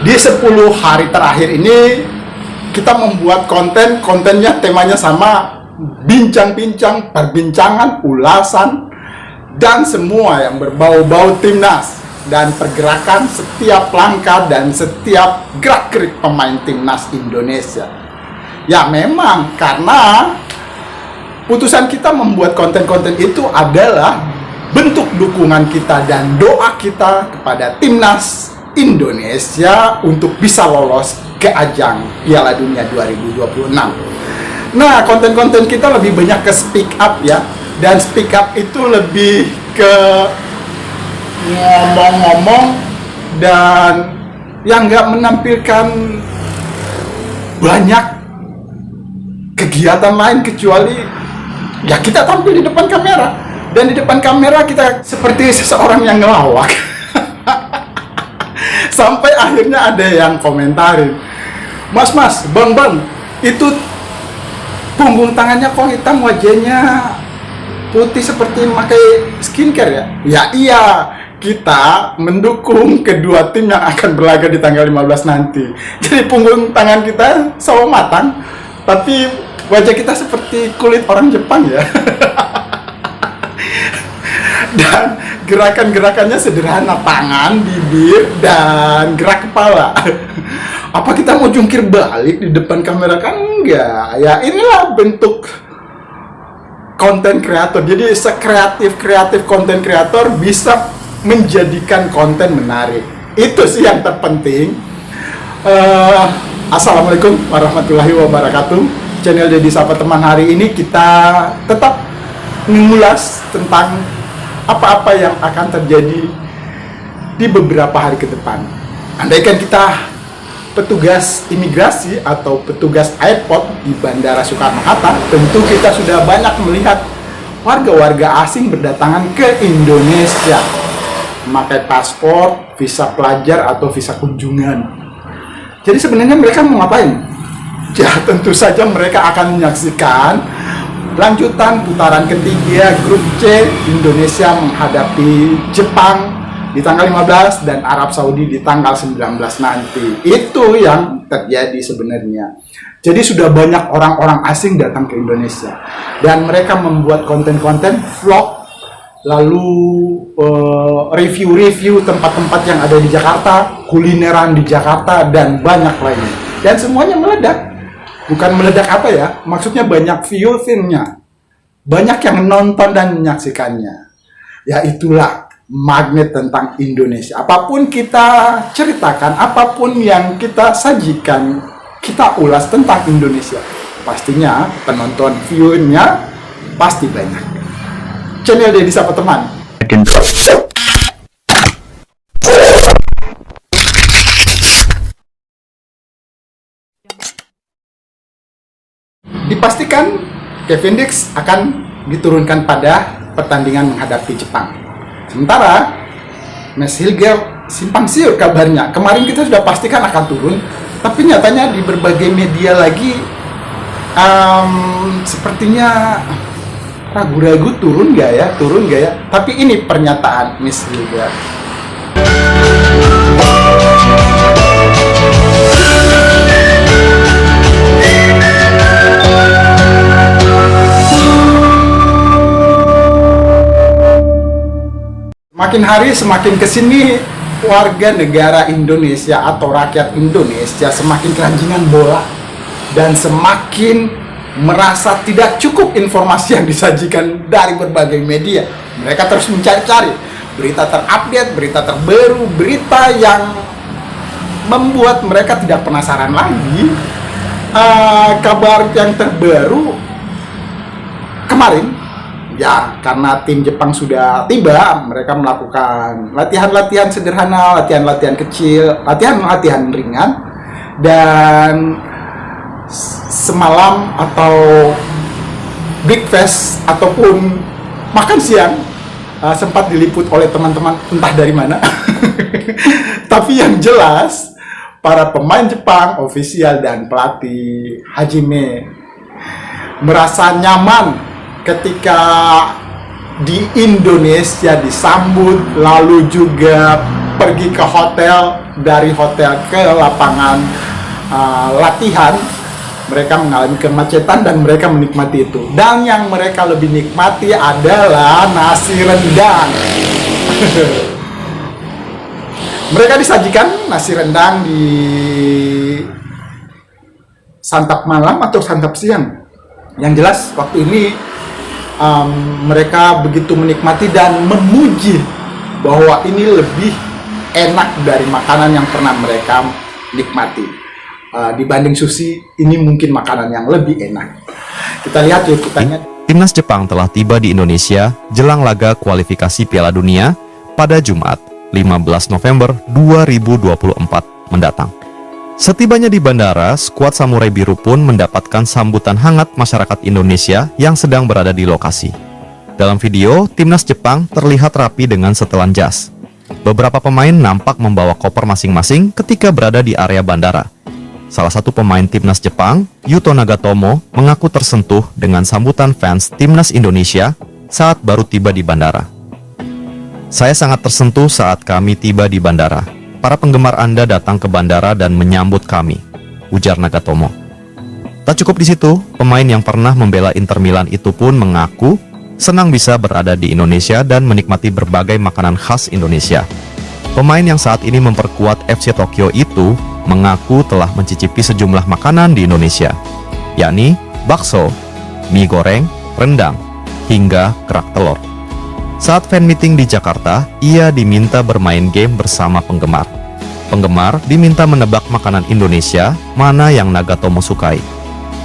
Di 10 hari terakhir ini kita membuat kontennya temanya sama, bincang-bincang, perbincangan, ulasan, dan semua yang berbau-bau timnas dan pergerakan setiap langkah dan setiap gerak-gerik pemain timnas Indonesia. Ya memang karena putusan kita membuat konten-konten itu adalah bentuk dukungan kita dan doa kita kepada timnas Indonesia untuk bisa lolos ke ajang Piala Dunia 2026. Nah, konten-konten kita lebih banyak ke speak up ya. Dan speak up itu lebih ke ngomong-ngomong dan yang nggak menampilkan banyak kegiatan lain kecuali ya kita tampil di depan kamera. Dan di depan kamera kita seperti seseorang yang ngelawak. Sampai akhirnya ada yang komentarin, Mas, bang, itu punggung tangannya kok hitam, wajahnya putih seperti memakai skincare ya? Ya iya, kita mendukung kedua tim yang akan berlaga di tanggal 15 nanti. Jadi punggung tangan kita sawo matang, tapi wajah kita seperti kulit orang Jepang ya. Dan gerakan-gerakannya sederhana, tangan, bibir, dan gerak kepala. Apa kita mau jungkir balik di depan kamera? Kan enggak. Ya inilah bentuk konten kreator. Jadi sekreatif konten kreator bisa menjadikan konten menarik. Itu sih yang terpenting. Assalamualaikum warahmatullahi wabarakatuh. Channel Dedi Sapa Teman hari ini kita tetap mengulas tentang apa-apa yang akan terjadi di beberapa hari ke depan. Andaikan kita petugas imigrasi atau petugas airport di Bandara Soekarno-Hatta, tentu kita sudah banyak melihat warga-warga asing berdatangan ke Indonesia memakai paspor, visa pelajar atau visa kunjungan. Jadi sebenarnya mereka mau ngapain? Ya tentu saja mereka akan menyaksikan lanjutan putaran ketiga grup C, Indonesia menghadapi Jepang di tanggal 15 dan Arab Saudi di tanggal 19 nanti. Itu yang terjadi sebenarnya. Jadi sudah banyak orang-orang asing datang ke Indonesia dan mereka membuat konten-konten vlog, lalu review-review tempat-tempat yang ada di Jakarta, kulineran di Jakarta, dan banyak lainnya. Dan semuanya meledak. Bukan meledak apa ya, maksudnya banyak view-nya, banyak yang nonton dan menyaksikannya. Ya itulah magnet tentang Indonesia. Apapun kita ceritakan, apapun yang kita sajikan, kita ulas tentang Indonesia, pastinya penonton view-nya pasti banyak. Channel Dedi Sapa Teman. Dipastikan Kevin Dix akan diturunkan pada pertandingan menghadapi Jepang. Sementara Mas Hilger simpang siur kabarnya. Kemarin kita sudah pastikan akan turun, tapi nyatanya di berbagai media lagi sepertinya ragu-ragu turun nggak ya. Tapi ini pernyataan Mas Hilger. Makin hari semakin kesini warga negara Indonesia atau rakyat Indonesia semakin keranjingan bola dan semakin merasa tidak cukup informasi yang disajikan dari berbagai media. Mereka terus mencari-cari berita terupdate, berita terbaru, berita yang membuat mereka tidak penasaran lagi. Kabar yang terbaru kemarin, ya, karena tim Jepang sudah tiba, mereka melakukan latihan-latihan sederhana, latihan-latihan kecil, latihan-latihan ringan, dan semalam atau breakfast ataupun makan siang sempat diliput oleh teman-teman entah dari mana. Tapi yang jelas, para pemain Jepang, ofisial dan pelatih Hajime merasa nyaman ketika di Indonesia disambut, lalu juga pergi ke hotel dari hotel ke lapangan latihan, mereka mengalami kemacetan dan mereka menikmati itu. Dan yang mereka lebih nikmati adalah nasi rendang. Mereka disajikan nasi rendang di santap malam atau santap siang. Yang jelas waktu ini mereka begitu menikmati dan memuji bahwa ini lebih enak dari makanan yang pernah mereka nikmati. Dibanding sushi, ini mungkin makanan yang lebih enak. Kita lihat yuk, kita lihat. Timnas Jepang telah tiba di Indonesia jelang laga kualifikasi Piala Dunia pada Jumat 15 November 2024 mendatang. Setibanya di bandara, skuad Samurai Biru pun mendapatkan sambutan hangat masyarakat Indonesia yang sedang berada di lokasi. Dalam video, Timnas Jepang terlihat rapi dengan setelan jas. Beberapa pemain nampak membawa koper masing-masing ketika berada di area bandara. Salah satu pemain Timnas Jepang, Yuto Nagatomo, mengaku tersentuh dengan sambutan fans Timnas Indonesia saat baru tiba di bandara. Saya sangat tersentuh saat kami tiba di bandara. Para penggemar Anda datang ke bandara dan menyambut kami, ujar Nagatomo. Tak cukup di situ, pemain yang pernah membela Inter Milan itu pun mengaku senang bisa berada di Indonesia dan menikmati berbagai makanan khas Indonesia. Pemain yang saat ini memperkuat FC Tokyo itu mengaku telah mencicipi sejumlah makanan di Indonesia, yakni bakso, mie goreng, rendang, hingga kerak telur. Saat fan meeting di Jakarta, ia diminta bermain game bersama penggemar. Penggemar diminta menebak makanan Indonesia mana yang Nagatomo sukai.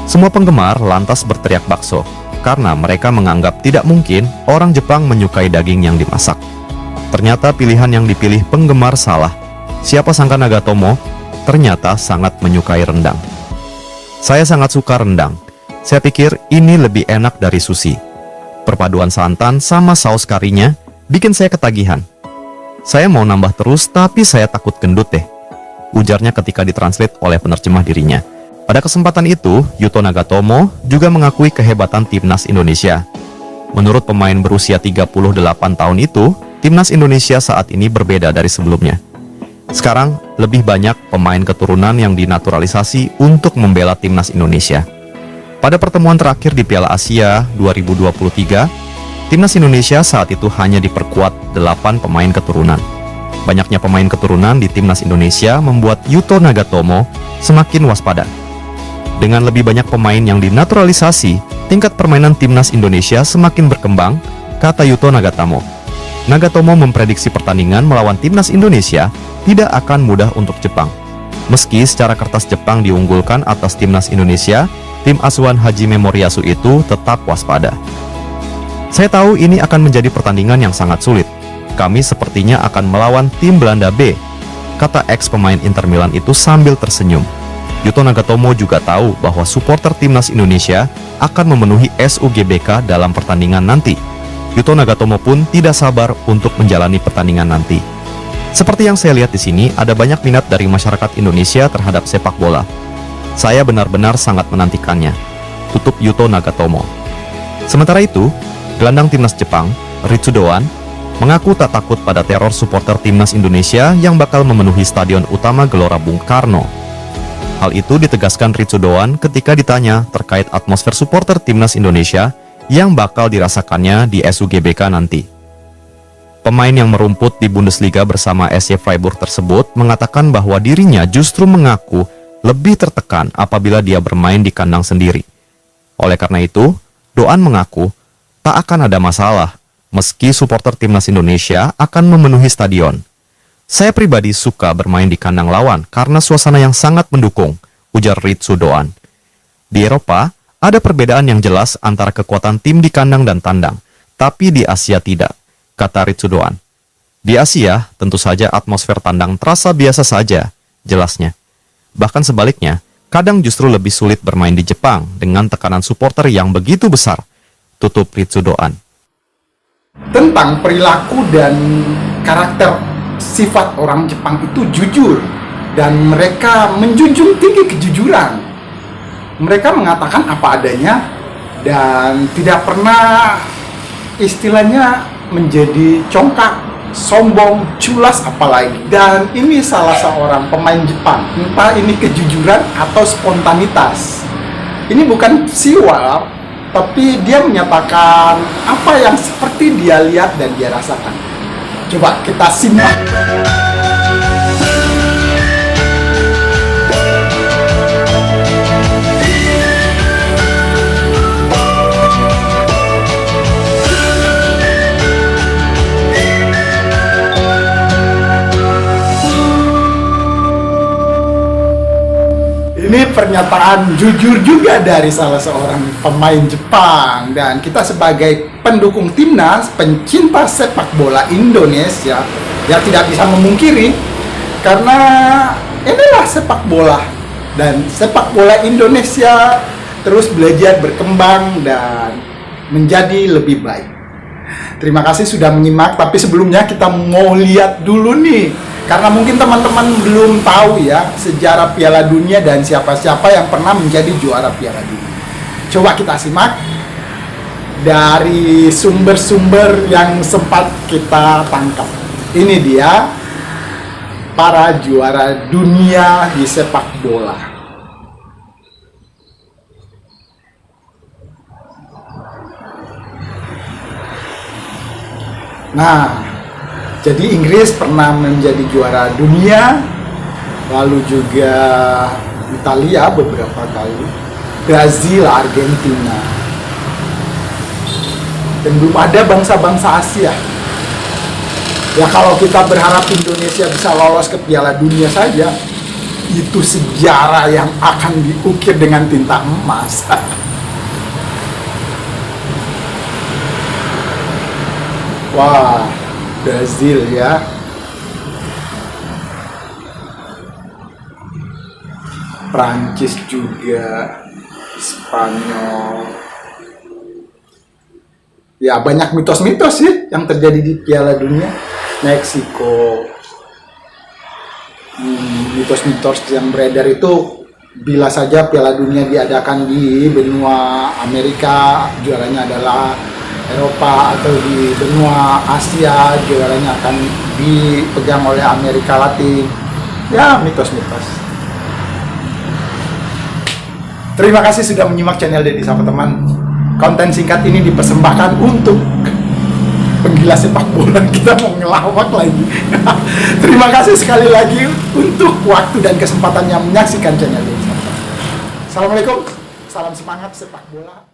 Semua penggemar lantas berteriak bakso, karena mereka menganggap tidak mungkin orang Jepang menyukai daging yang dimasak. Ternyata pilihan yang dipilih penggemar salah. Siapa sangka Nagatomo ternyata sangat menyukai rendang. Saya sangat suka rendang. Saya pikir ini lebih enak dari sushi. Perpaduan santan sama saus karinya bikin saya ketagihan. Saya mau nambah terus tapi saya takut gendut deh, ujarnya ketika ditranslate oleh penerjemah dirinya. Pada kesempatan itu, Yuto Nagatomo juga mengakui kehebatan Timnas Indonesia. Menurut pemain berusia 38 tahun itu, Timnas Indonesia saat ini berbeda dari sebelumnya. Sekarang, lebih banyak pemain keturunan yang dinaturalisasi untuk membela Timnas Indonesia. Pada pertemuan terakhir di Piala Asia 2023, Timnas Indonesia saat itu hanya diperkuat 8 pemain keturunan. Banyaknya pemain keturunan di Timnas Indonesia membuat Yuto Nagatomo semakin waspada. Dengan lebih banyak pemain yang dinaturalisasi, tingkat permainan Timnas Indonesia semakin berkembang, kata Yuto Nagatomo. Nagatomo memprediksi pertandingan melawan Timnas Indonesia tidak akan mudah untuk Jepang. Meski secara kertas Jepang diunggulkan atas Timnas Indonesia, tim asuhan Hajime Moriyasu itu tetap waspada. Saya tahu ini akan menjadi pertandingan yang sangat sulit. Kami sepertinya akan melawan tim Belanda B, kata ex pemain Inter Milan itu sambil tersenyum. Yuto Nagatomo juga tahu bahwa supporter Timnas Indonesia akan memenuhi SUGBK dalam pertandingan nanti. Yuto Nagatomo pun tidak sabar untuk menjalani pertandingan nanti. Seperti yang saya lihat di sini, ada banyak minat dari masyarakat Indonesia terhadap sepak bola. Saya benar-benar sangat menantikannya, tutup Yuto Nagatomo. Sementara itu, gelandang Timnas Jepang, Ritsudoan, mengaku tak takut pada teror supporter Timnas Indonesia yang bakal memenuhi Stadion Utama Gelora Bung Karno. Hal itu ditegaskan Ritsudoan ketika ditanya terkait atmosfer supporter Timnas Indonesia yang bakal dirasakannya di SUGBK nanti. Pemain yang merumput di Bundesliga bersama SC Freiburg tersebut mengatakan bahwa dirinya justru mengaku lebih tertekan apabila dia bermain di kandang sendiri. Oleh karena itu, Doan mengaku tak akan ada masalah meski supporter Timnas Indonesia akan memenuhi stadion. Saya pribadi suka bermain di kandang lawan karena suasana yang sangat mendukung, ujar Ritsudoan. Di Eropa, ada perbedaan yang jelas antara kekuatan tim di kandang dan tandang, tapi di Asia tidak, kata Ritsudoan. Di Asia, tentu saja atmosfer tandang terasa biasa saja, jelasnya. Bahkan sebaliknya, kadang justru lebih sulit bermain di Jepang dengan tekanan supporter yang begitu besar, tutup Ritsudoan. Tentang perilaku dan karakter sifat orang Jepang itu jujur, dan mereka menjunjung tinggi kejujuran. Mereka mengatakan apa adanya dan tidak pernah istilahnya menjadi congkak sombong, culas apalagi. Dan ini salah seorang pemain Jepang, entah ini kejujuran atau spontanitas. Ini bukan siwal, tapi dia menyatakan apa yang seperti dia lihat dan dia rasakan. Coba kita simak. Ini pernyataan jujur juga dari salah seorang pemain Jepang, dan kita sebagai pendukung timnas, pencinta sepak bola Indonesia ya tidak bisa memungkiri, karena inilah sepak bola, dan sepak bola Indonesia terus belajar berkembang dan menjadi lebih baik. Terima kasih sudah menyimak, tapi sebelumnya kita mau lihat dulu nih, karena mungkin teman-teman belum tahu ya sejarah Piala Dunia dan siapa-siapa yang pernah menjadi juara Piala Dunia. Coba kita simak dari sumber-sumber yang sempat kita tangkap. Ini dia para juara dunia di sepak bola. Nah, jadi Inggris pernah menjadi juara dunia, lalu juga Italia beberapa kali, Brazil, Argentina, dan belum ada bangsa-bangsa Asia. Ya kalau kita berharap Indonesia bisa lolos ke Piala Dunia saja, itu sejarah yang akan diukir dengan tinta emas. Wah, Brazil ya. Prancis juga, Spanyol. Ya banyak mitos-mitos sih yang terjadi di Piala Dunia. Meksiko. Mitos-mitos yang beredar itu, bila saja Piala Dunia diadakan di benua Amerika, juaranya adalah Eropa, atau di benua Asia, juaranya akan dipegang oleh Amerika Latin. Ya, mitos-mitos. Terima kasih sudah menyimak channel Dedi Sapa Teman. Konten singkat ini dipersembahkan untuk penggila sepak bola. Kita mau ngelawak lagi. Terima kasih sekali lagi untuk waktu dan kesempatan yang menyaksikan channel Dedi Sapa. Assalamualaikum, salam semangat sepak bola.